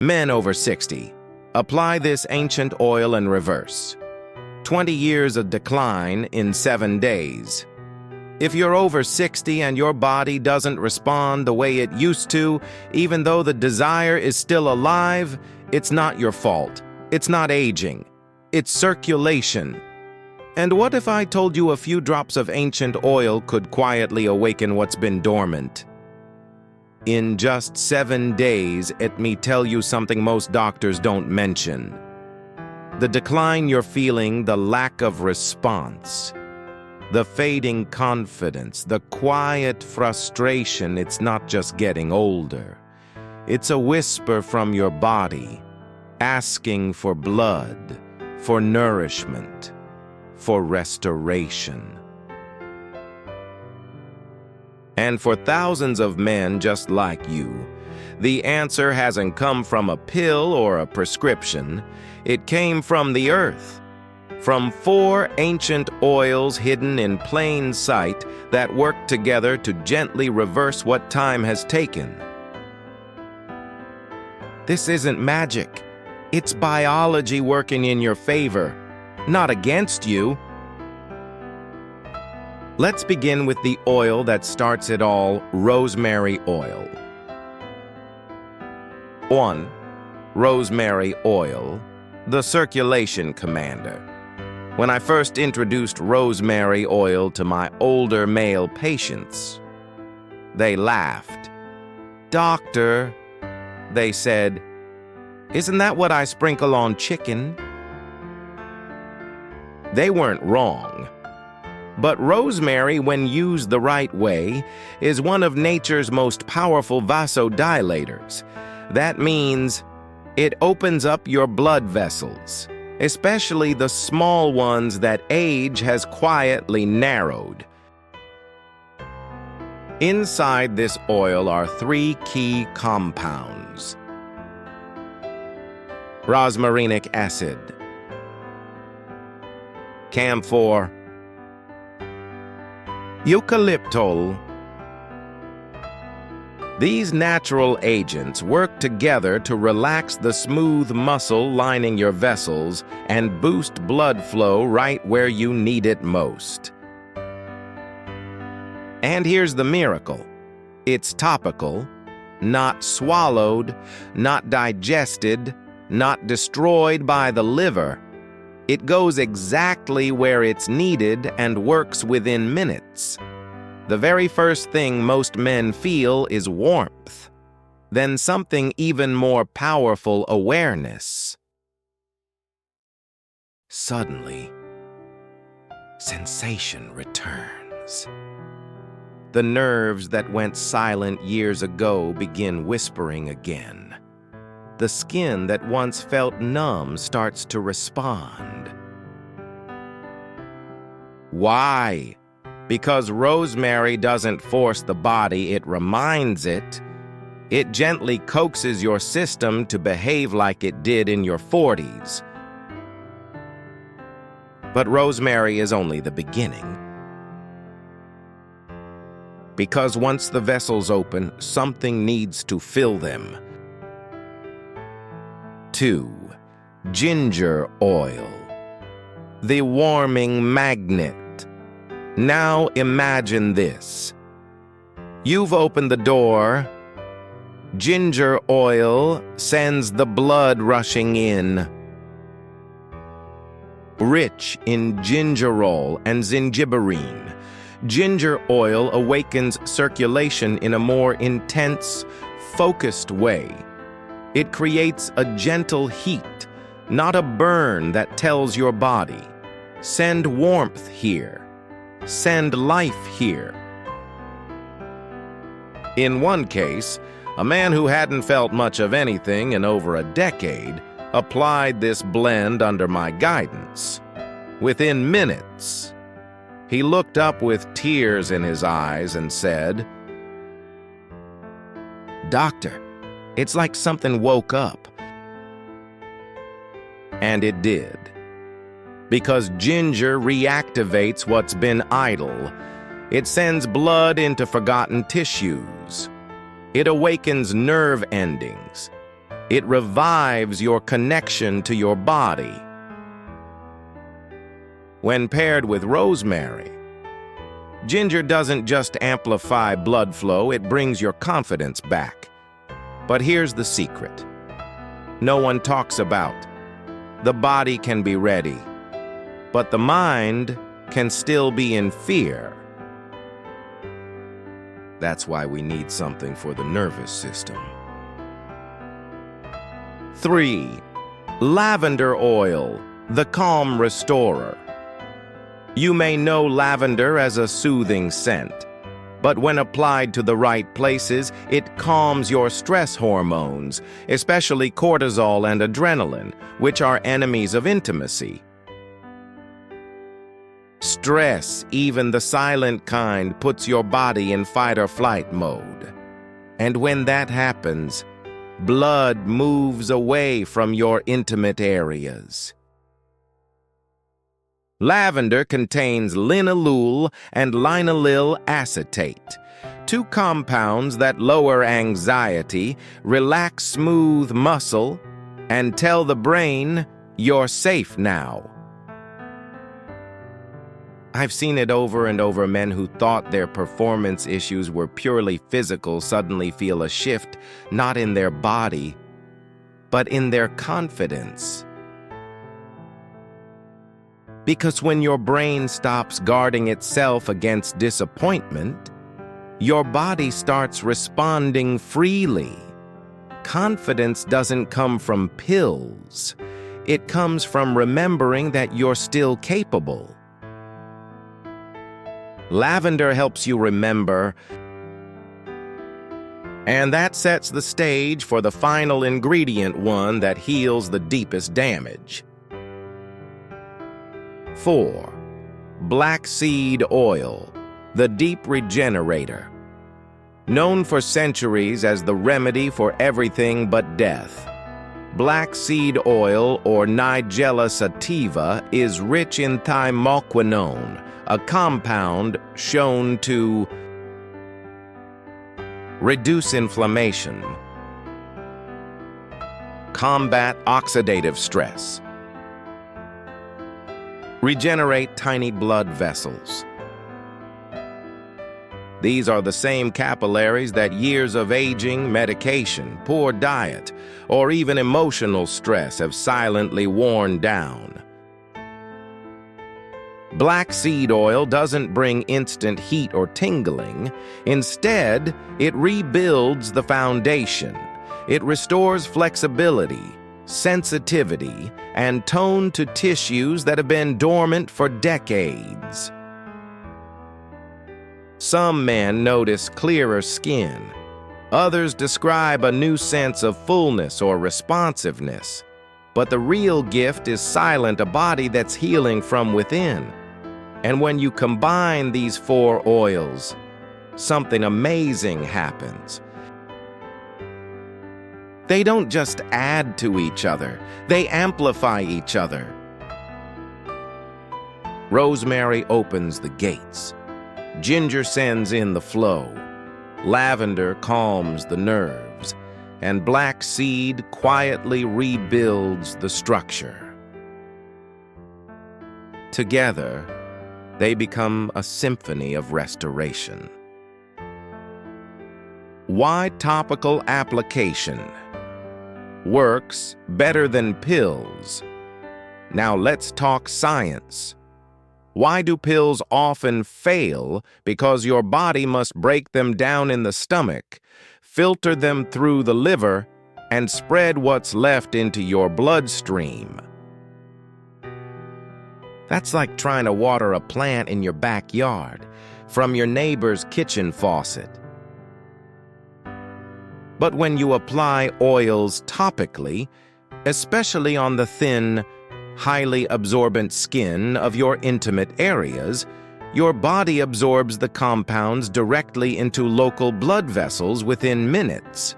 Men over 60. Apply this ancient oil in reverse. 20 years of decline in 7 days. If you're over 60 and your body doesn't respond the way it used to, even though the desire is still alive, it's not your fault. It's not aging. It's circulation. And what if I told you a few drops of ancient oil could quietly awaken what's been dormant? In just 7 days, let me tell you something most doctors don't mention. The decline you're feeling, the lack of response, the fading confidence, the quiet frustration, it's not just getting older. It's a whisper from your body, asking for blood, for nourishment, for restoration. And for thousands of men just like you, the answer hasn't come from a pill or a prescription. It came from the earth, from 4 ancient oils hidden in plain sight that work together to gently reverse what time has taken. This isn't magic. It's biology working in your favor, not against you. Let's begin with the oil that starts it all, rosemary oil. 1. Rosemary oil, the circulation commander. When I first introduced rosemary oil to my older male patients, they laughed. "Doctor," they said, "isn't that what I sprinkle on chicken?" They weren't wrong. But rosemary, when used the right way, is one of nature's most powerful vasodilators. That means it opens up your blood vessels, especially the small ones that age has quietly narrowed. Inside this oil are 3 key compounds: rosmarinic acid, camphor, eucalyptol. These natural agents work together to relax the smooth muscle lining your vessels and boost blood flow right where you need it most. And here's the miracle. It's topical, not swallowed, not digested, not destroyed by the liver. It goes exactly where it's needed and works within minutes. The very first thing most men feel is warmth. Then something even more powerful, awareness. Suddenly, sensation returns. The nerves that went silent years ago begin whispering again. The skin that once felt numb starts to respond. Why? Because rosemary doesn't force the body, it reminds it. It gently coaxes your system to behave like it did in your 40s. But rosemary is only the beginning. Because once the vessels open, something needs to fill them. 2. Ginger oil, the warming magnet. Now imagine this. You've opened the door. Ginger oil sends the blood rushing in. Rich in gingerol and zingiberine, ginger oil awakens circulation in a more intense, focused way. It creates a gentle heat, not a burn that tells your body, "Send warmth here. Send life here." In one case, a man who hadn't felt much of anything in over a decade applied this blend under my guidance. Within minutes, he looked up with tears in his eyes and said, "Doctor, it's like something woke up." And it did. Because ginger reactivates what's been idle. It sends blood into forgotten tissues. It awakens nerve endings. It revives your connection to your body. When paired with rosemary, ginger doesn't just amplify blood flow, it brings your confidence back. But here's the secret. No one talks about. The body can be ready, but the mind can still be in fear. That's why we need something for the nervous system. 3. Lavender oil, the calm restorer. You may know lavender as a soothing scent, but when applied to the right places, it calms your stress hormones, especially cortisol and adrenaline, which are enemies of intimacy. Stress, even the silent kind, puts your body in fight-or-flight mode. And when that happens, blood moves away from your intimate areas. Lavender contains linalool and linaloyl acetate, two compounds that lower anxiety, relax smooth muscle, and tell the brain you're safe now. I've seen it over and over. Men who thought their performance issues were purely physical suddenly feel a shift, not in their body, but in their confidence. Because when your brain stops guarding itself against disappointment, your body starts responding freely. Confidence doesn't come from pills. It comes from remembering that you're still capable. Lavender helps you remember, and that sets the stage for the final ingredient, one that heals the deepest damage. 4. Black seed oil, the deep regenerator. Known for centuries as the remedy for everything but death, black seed oil, or Nigella sativa, is rich in thymoquinone, a compound shown to reduce inflammation, combat oxidative stress, regenerate tiny blood vessels. These are the same capillaries that years of aging, medication, poor diet, or even emotional stress have silently worn down. Black seed oil doesn't bring instant heat or tingling. Instead, it rebuilds the foundation. It restores flexibility, sensitivity, and tone to tissues that have been dormant for decades. Some men notice clearer skin. Others describe a new sense of fullness or responsiveness. But the real gift is silent, a body that's healing from within. And when you combine these 4 oils, something amazing happens. They don't just add to each other, they amplify each other. Rosemary opens the gates. Ginger sends in the flow. Lavender calms the nerves. And black seed quietly rebuilds the structure. Together, they become a symphony of restoration. Why topical application works better than pills? Now let's talk science. Why do pills often fail? Because your body must break them down in the stomach, filter them through the liver, and spread what's left into your bloodstream. That's like trying to water a plant in your backyard from your neighbor's kitchen faucet. But when you apply oils topically, especially on the thin, highly absorbent skin of your intimate areas, your body absorbs the compounds directly into local blood vessels within minutes.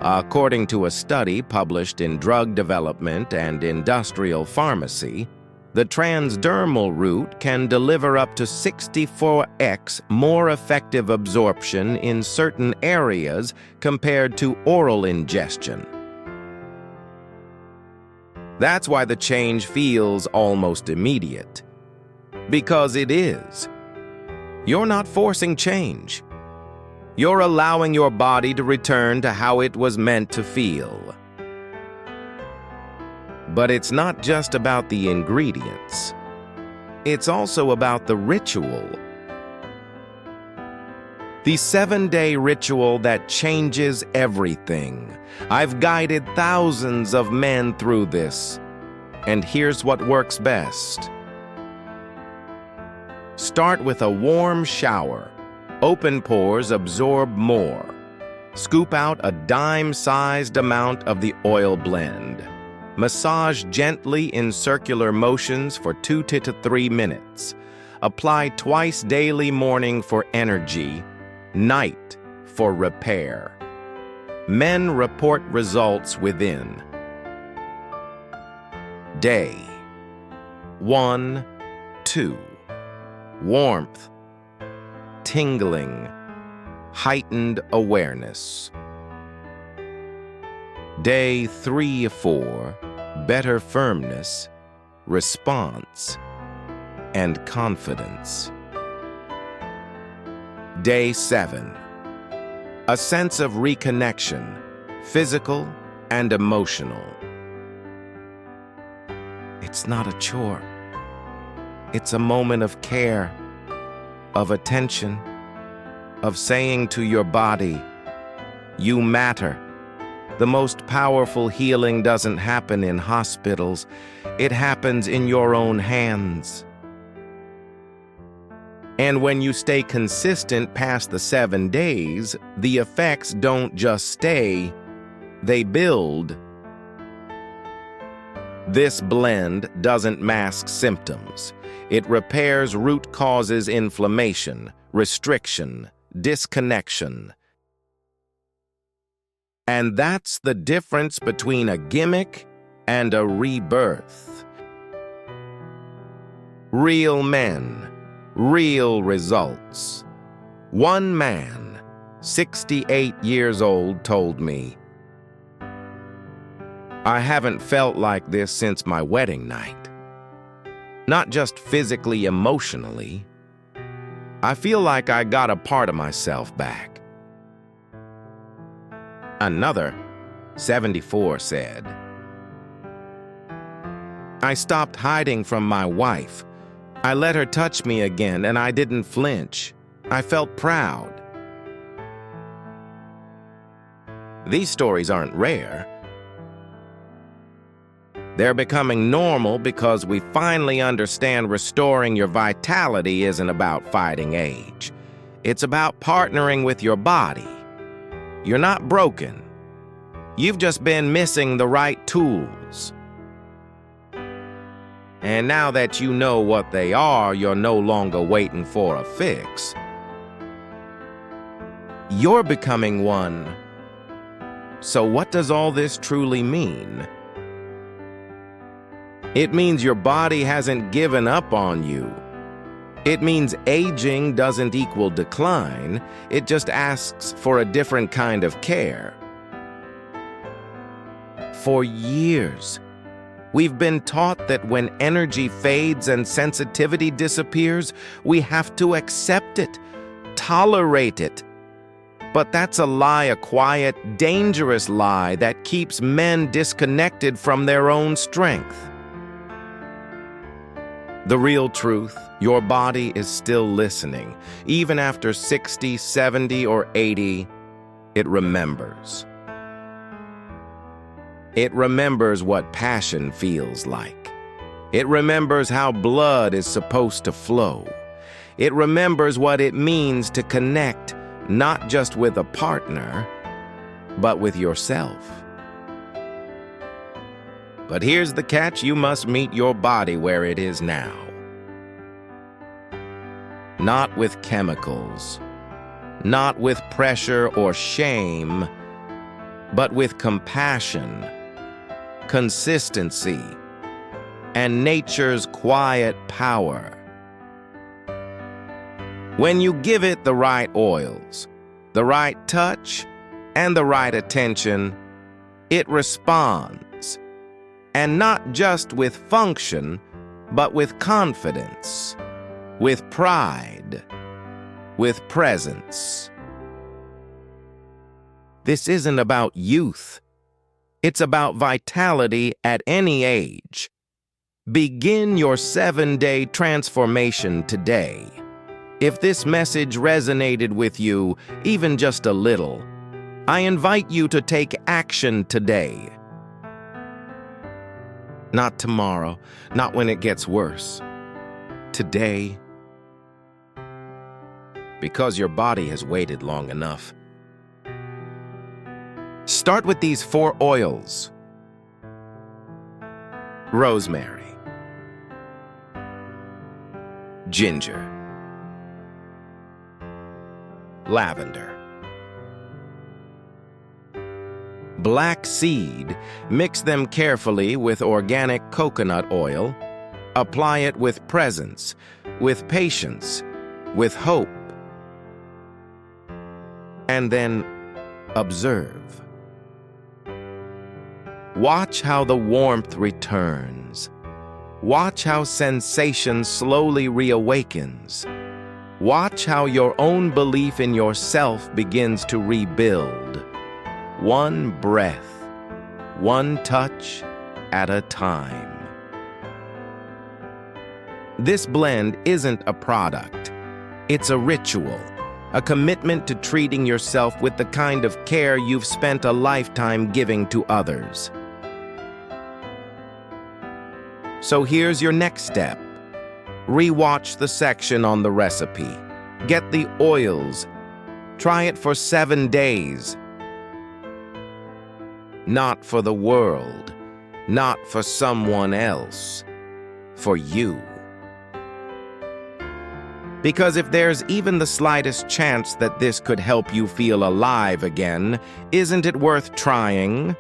According to a study published in Drug Development and Industrial Pharmacy, The transdermal route can deliver up to 64x more effective absorption in certain areas compared to oral ingestion. That's why the change feels almost immediate. Because it is. You're not forcing change. You're allowing your body to return to how it was meant to feel. But it's not just about the ingredients. It's also about the ritual. The 7-day ritual that changes everything. I've guided thousands of men through this, and here's what works best. Start with a warm shower. Open pores absorb more. Scoop out a dime-sized amount of the oil blend. Massage gently in circular motions for 2 to 3 minutes. Apply twice daily, morning for energy, night for repair. Men report results within. Day 1, 2. Warmth, tingling, heightened awareness. Day 3, 4. Better firmness, response, and confidence. Day 7. A sense of reconnection, physical and emotional. It's not a chore. It's a moment of care, of attention, of saying to your body, "You matter." The most powerful healing doesn't happen in hospitals. It happens in your own hands. And when you stay consistent past the 7 days, the effects don't just stay, they build. This blend doesn't mask symptoms. It repairs root causes: inflammation, restriction, disconnection. And that's the difference between a gimmick and a rebirth. Real men, real results. One man, 68 years old, told me, "I haven't felt like this since my wedding night. Not just physically, emotionally. I feel like I got a part of myself back." Another, 74, said, "I stopped hiding from my wife. I let her touch me again, and I didn't flinch. I felt proud." These stories aren't rare. They're becoming normal because we finally understand restoring your vitality isn't about fighting age. It's about partnering with your body. You're not broken. You've just been missing the right tools. And now that you know what they are, you're no longer waiting for a fix. You're becoming one. So what does all this truly mean? It means your body hasn't given up on you. It means aging doesn't equal decline. It just asks for a different kind of care. For years, we've been taught that when energy fades and sensitivity disappears, we have to accept it, tolerate it. But that's a lie, a quiet, dangerous lie that keeps men disconnected from their own strength. The real truth, your body is still listening. Even after 60, 70, or 80, it remembers. It remembers what passion feels like. It remembers how blood is supposed to flow. It remembers what it means to connect, not just with a partner, but with yourself. But here's the catch: you must meet your body where it is now. Not with chemicals, not with pressure or shame, but with compassion, consistency, and nature's quiet power. When you give it the right oils, the right touch, and the right attention, it responds, and not just with function, but with confidence, with pride, with presence. This isn't about youth. It's about vitality at any age. Begin your 7-day transformation today. If this message resonated with you, even just a little, I invite you to take action today. Not tomorrow, not when it gets worse. Today. Because your body has waited long enough. Start with these 4 oils. Rosemary, ginger, lavender, black seed. Mix them carefully with organic coconut oil. Apply it with presence, with patience, with hope. And then observe. Watch how the warmth returns. Watch how sensation slowly reawakens. Watch how your own belief in yourself begins to rebuild. One breath, one touch at a time. This blend isn't a product. It's a ritual, a commitment to treating yourself with the kind of care you've spent a lifetime giving to others. So here's your next step. Rewatch the section on the recipe. Get the oils. Try it for 7 days. Not for the world, not for someone else, for you. Because if there's even the slightest chance that this could help you feel alive again, isn't it worth trying?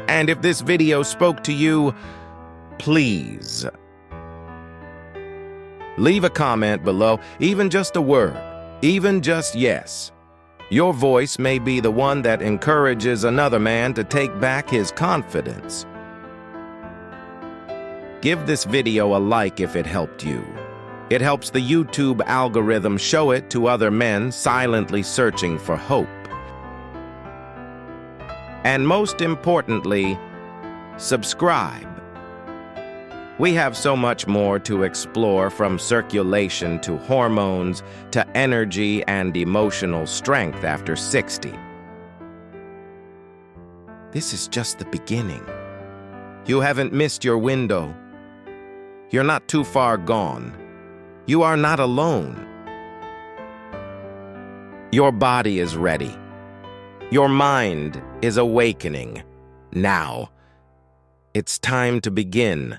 And if this video spoke to you, please leave a comment below, even just a word, even just yes. Your voice may be the one that encourages another man to take back his confidence. Give this video a like if it helped you. It helps the YouTube algorithm show it to other men silently searching for hope. And most importantly, subscribe. We have so much more to explore, from circulation to hormones to energy and emotional strength after 60. This is just the beginning. You haven't missed your window. You're not too far gone. You are not alone. Your body is ready. Your mind is awakening. Now, it's time to begin.